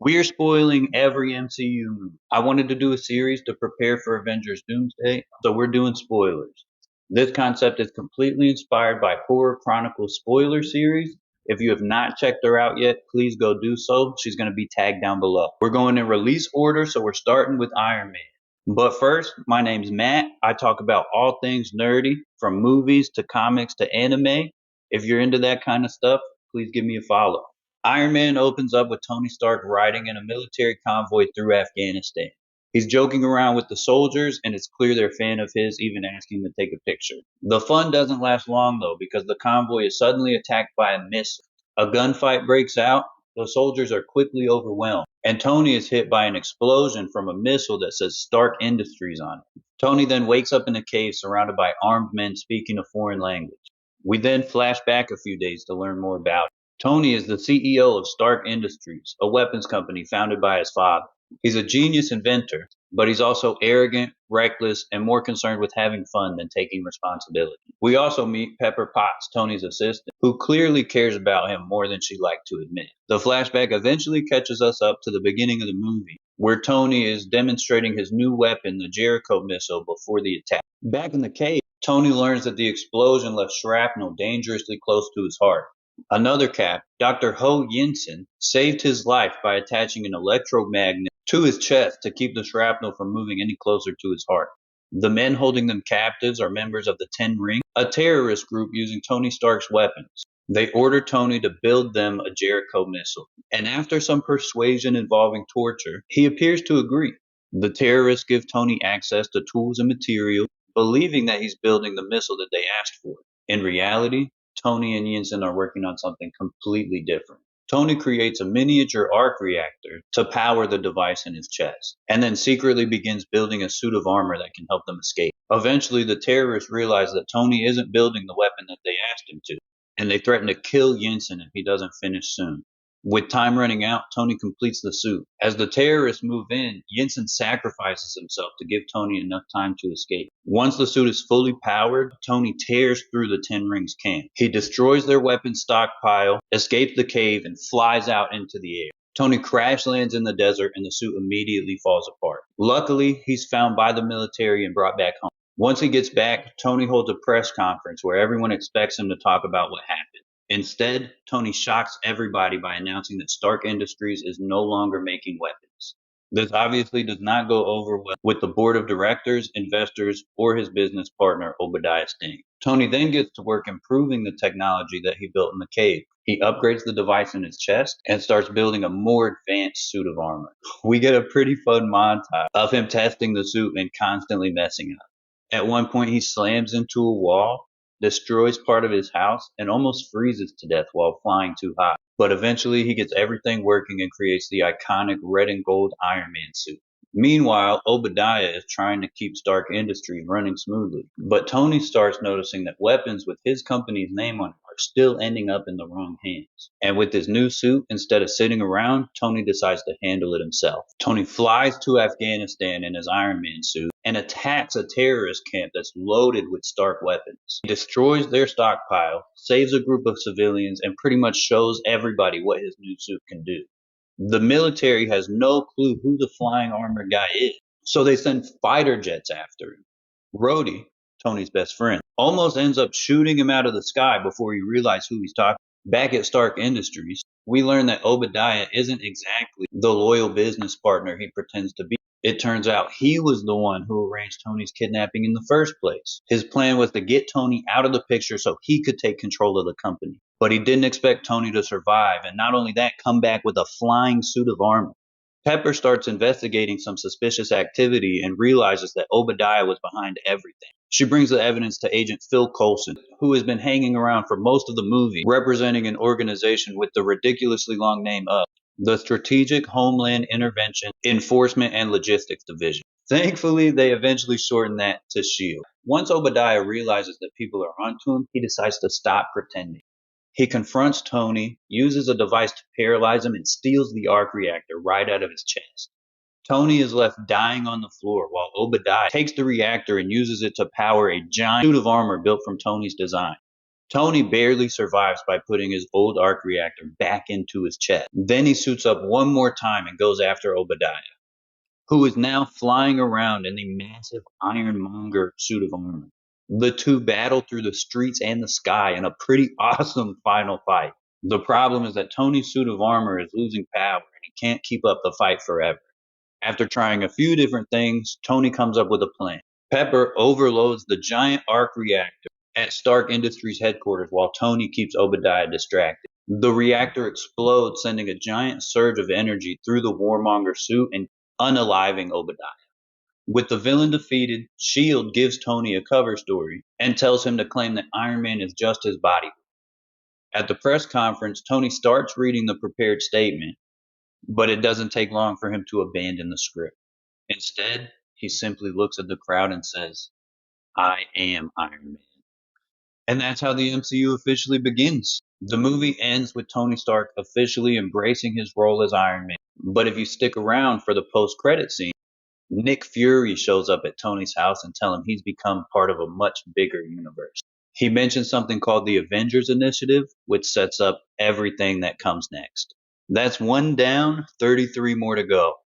We're spoiling every MCU movie. I wanted to do a series to prepare for Avengers Doomsday, so we're doing spoilers. This concept is completely inspired by Horror Chronicles spoiler series. If you have not checked her out yet, please go do so. She's going to be tagged down below. We're going in release order, so we're starting with Iron Man. But first, my name's Matt. I talk about all things nerdy, from movies to comics to anime. If you're into that kind of stuff, please give me a follow. Iron Man opens up with Tony Stark riding in a military convoy through Afghanistan. He's joking around with the soldiers, and it's clear they're a fan of his, even asking to take a picture. The fun doesn't last long, though, because the convoy is suddenly attacked by a missile. A gunfight breaks out, the soldiers are quickly overwhelmed, and Tony is hit by an explosion from a missile that says Stark Industries on it. Tony then wakes up in a cave surrounded by armed men speaking a foreign language. We then flash back a few days to learn more about it. Tony is the CEO of Stark Industries, a weapons company founded by his father. He's a genius inventor, but he's also arrogant, reckless, and more concerned with having fun than taking responsibility. We also meet Pepper Potts, Tony's assistant, who clearly cares about him more than she'd like to admit. The flashback eventually catches us up to the beginning of the movie, where Tony is demonstrating his new weapon, the Jericho missile, before the attack. Back in the cave, Tony learns that the explosion left shrapnel dangerously close to his heart. Another Cap, Dr. Ho Yinsen, saved his life by attaching an electromagnet to his chest to keep the shrapnel from moving any closer to his heart. The men holding them captives are members of the Ten Rings, a terrorist group using Tony Stark's weapons. They order Tony to build them a Jericho missile, and after some persuasion involving torture, he appears to agree. The terrorists give Tony access to tools and materials, believing that he's building the missile that they asked for. In reality, Tony and Yinsen are working on something completely different. Tony creates a miniature arc reactor to power the device in his chest, and then secretly begins building a suit of armor that can help them escape. Eventually, the terrorists realize that Tony isn't building the weapon that they asked him to, and they threaten to kill Yinsen if he doesn't finish soon. With time running out, Tony completes the suit. As the terrorists move in, Yinsen sacrifices himself to give Tony enough time to escape. Once the suit is fully powered, Tony tears through the Ten Rings camp. He destroys their weapon stockpile, escapes the cave, and flies out into the air. Tony crash lands in the desert and the suit immediately falls apart. Luckily, he's found by the military and brought back home. Once he gets back, Tony holds a press conference where everyone expects him to talk about what happened. Instead, Tony shocks everybody by announcing that Stark Industries is no longer making weapons. This obviously does not go over well with the board of directors, investors, or his business partner, Obadiah Stane. Tony then gets to work improving the technology that he built in the cave. He upgrades the device in his chest and starts building a more advanced suit of armor. We get a pretty fun montage of him testing the suit and constantly messing up. At one point, he slams into a wall, destroys part of his house, and almost freezes to death while flying too high. But eventually he gets everything working and creates the iconic red and gold Iron Man suit. Meanwhile, Obadiah is trying to keep Stark Industries running smoothly, but Tony starts noticing that weapons with his company's name on it are still ending up in the wrong hands. And with his new suit, instead of sitting around, Tony decides to handle it himself. Tony flies to Afghanistan in his Iron Man suit and attacks a terrorist camp that's loaded with Stark weapons. He destroys their stockpile, saves a group of civilians, and pretty much shows everybody what his new suit can do. The military has no clue who the flying armored guy is, so they send fighter jets after him. Rhodey, Tony's best friend, almost ends up shooting him out of the sky before he realizes who he's talking to. Back at Stark Industries, we learn that Obadiah isn't exactly the loyal business partner he pretends to be. It turns out he was the one who arranged Tony's kidnapping in the first place. His plan was to get Tony out of the picture so he could take control of the company. But he didn't expect Tony to survive, and not only that, come back with a flying suit of armor. Pepper starts investigating some suspicious activity and realizes that Obadiah was behind everything. She brings the evidence to Agent Phil Coulson, who has been hanging around for most of the movie, representing an organization with the ridiculously long name of the Strategic Homeland Intervention, Enforcement, and Logistics Division. Thankfully, they eventually shorten that to SHIELD. Once Obadiah realizes that people are onto him, he decides to stop pretending. He confronts Tony, uses a device to paralyze him, and steals the arc reactor right out of his chest. Tony is left dying on the floor while Obadiah takes the reactor and uses it to power a giant suit of armor built from Tony's design. Tony barely survives by putting his old arc reactor back into his chest. Then he suits up one more time and goes after Obadiah, who is now flying around in the massive Ironmonger suit of armor. The two battle through the streets and the sky in a pretty awesome final fight. The problem is that Tony's suit of armor is losing power and he can't keep up the fight forever. After trying a few different things, Tony comes up with a plan. Pepper overloads the giant arc reactor at Stark Industries headquarters while Tony keeps Obadiah distracted. The reactor explodes, sending a giant surge of energy through the Warmonger suit and unaliving Obadiah. With the villain defeated, S.H.I.E.L.D. gives Tony a cover story and tells him to claim that Iron Man is just his body. At the press conference, Tony starts reading the prepared statement, but it doesn't take long for him to abandon the script. Instead, he simply looks at the crowd and says, "I am Iron Man." And that's how the MCU officially begins. The movie ends with Tony Stark officially embracing his role as Iron Man. But if you stick around for the post-credit scene, Nick Fury shows up at Tony's house and tells him he's become part of a much bigger universe. He mentions something called the Avengers Initiative, which sets up everything that comes next. That's one down, 33 more to go.